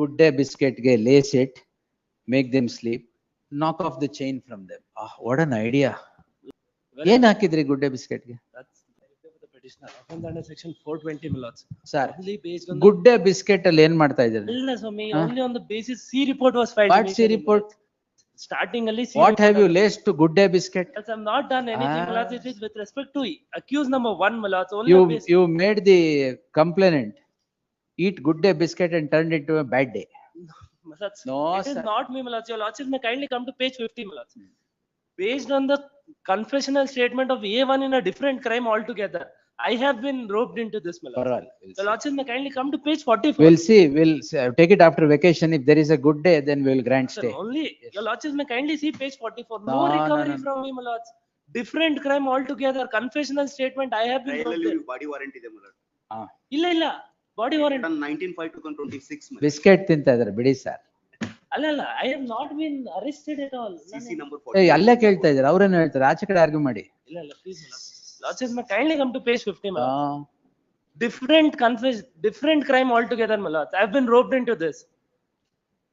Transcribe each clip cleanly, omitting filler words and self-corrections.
Good Day biscuit ಗೆ lace it, make them sleep, knock off the chain from them. What an idea. ಏನ್ ಹಾಕಿದ್ರಿ good day biscuit ಗೆ? That's the petitioner. Offense under section 420 Milords. Sir, Only based on good day biscuit ಅಲ್ಲಿ ಏನ್ ಮಾಡ್ತಾ ಇದ್ದೀರಿ? Illa Swami, only on the basis C report was filed. What C initially, report? Milords. Starting only C What report have you was- laced to good day biscuit? Yes, I have not done anything, Ah. Milords. It is with respect to accused number 1, Milords. Only on basis. You made the complainant eat good day biscuit and turned it to a bad day. Milords, No, it is sir. not me, Milords. Your Lordship may kindly come to page 50, Milords. Based on the confessional statement of A1 in a different crime altogether, I have been roped into this, Milords. Parval, Your Lordship may kindly come to page 44. we'll see, take it after vacation. If there is a good day, then we'll grant Sir, stay. only, your Lordship may kindly see page 44. No No, no, recovery no. from me, my lords. Different crime altogether. Confessional statement, I have been. Trial roped ಅಲ್ಲಿ in. Body warrant ಇದೆ ಮಲರ್ ಇಲ್ಲ body warrant 19/5/26 biscuit ತಿಂತಾ ಇದಾರೆ ಬಿಡಿ sir. ಅಲ್ಲ I have not been arrested at all. CC number ಅಲ್ಲೇ ಕೇಳ್ತಾ ಇದಾರೆ, ಅವ್ರೇನು ಹೇಳ್ತಾರೆ, ಆಚೆ ಕಡೆ ಆರ್ಗ್ಯೂ ಮಾಡಿ. ಇಲ್ಲ please lordship may kindly come to page 50, my lords. Different crime altogether, my lords. I have been roped into this.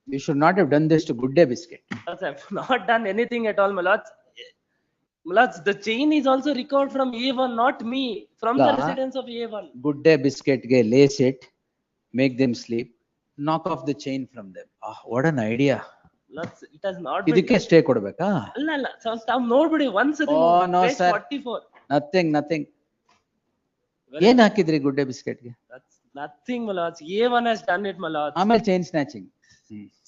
You should not have done this to good day biscuit. Lords, I have not done anything at all, my lords. My lords, the chain is also recovered from A1, not me, from the La. residence of A1. Good day biscuit ಗೆ lace it, make them sleep, knock off the chain from them. What an idea. Lords, it has not been. ಇದಕ್ಕೆ stay ಕೊಡ್ಬೇಕಾ? ಅಲ್ಲ ತಾವ್ ನೋಡ್ಬಿಡಿ ಒಂದ್ಸತಿ Oh, no, page sir. 44. Nothing. ಏನ್ ಹಾಕಿದ್ರಿ good day biscuit ಗೆ? That's nothing, my lords. A1 has done it, my lords. ಆಮೇಲೆ chain snatching.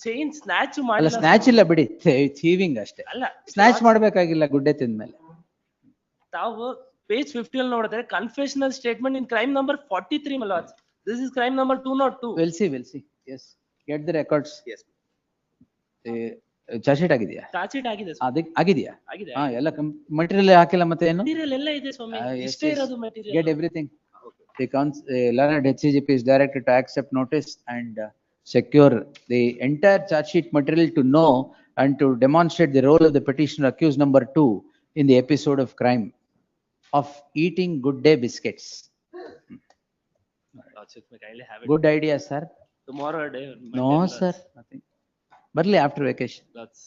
Chain snatch ಅಲ್ಲ ಮಾಡಿಲ್ಲ. ಸ್ನ್ಯಾಚ್ ಇಲ್ಲ ಬಿಡಿ, ಥೀವಿಂಗ್ ಅಷ್ಟೇ. ಅಲ್ಲ ಸ್ನ್ಯಾಚ್ ಮಾಡ್ಬೇಕಾಗಿಲ್ಲ ಗುಡ್ ಡೇ ತಿಂದ್ಮೇಲೆ. ತಾವು page 50 ಅಲ್ಲಿ ನೋಡಿದ್ರೆ confessional statement in crime number 43, my lords. This is crime number 202. We'll see. Yes. Get the records. Yes. Charge sheet ಆಗಿದೆಯಾ? Charge sheet ಆಗಿದೆ sir. ಅದಕ್ಕೆ ಆಗಿದೆಯಾ? ಆಗಿದೆ. ಎಲ್ಲ ಮಟೀರಿಯಲ್ ಹಾಕಿಲ್ಲ ಮತ್ತೆ ಏನು? Material ಎಲ್ಲ ಇದೆ ಸ್ವಾಮಿ. Yes, ಇಷ್ಟೇ yes. ಇರೋದು material. Get everything. The learned HCGP is directed to accept notice and secure the entire charge sheet material to know and to demonstrate the role of the petitioner accused number 2 in the episode of crime of eating good day biscuits. Lordship may kindly have it. Good idea, sir. Tomorrow day. No, sir. Nothing. Barli after vacation. Lords.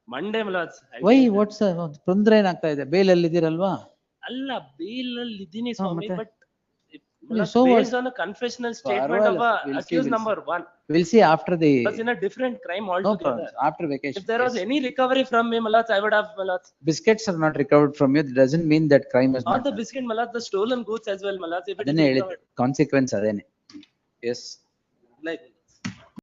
Monday, my lords. Why? What's ತೊಂದ್ರೆ ಏನಾಗ್ತಾ ಇದೆ? ಬೇಲಲ್ಲಿ ಇದ್ದೀರಲ್ವಾ? ಅಲ್ಲ bale ಅಲ್ಲಿ ಇದ್ದೀನಿ ಸ್ವಾಮಿ, ಮತ್ತೆ? but So what? based on a confessional statement of We'll see, accused we'll see. number 1. We'll see after the, That's in a different crime no altogether. problem, after vacation. If there was Yes. any recovery from me, my lords, I would have, my lords. Biscuits are not recovered from you, it doesn't mean that crime is Not not. the biscuit, my lords, the stolen goods as well, my lords. If it is ಅದನ್ನೇ ಹೇಳಿದ್ದು, recovered. Consequence ಅದೇನೆ. Yes. Like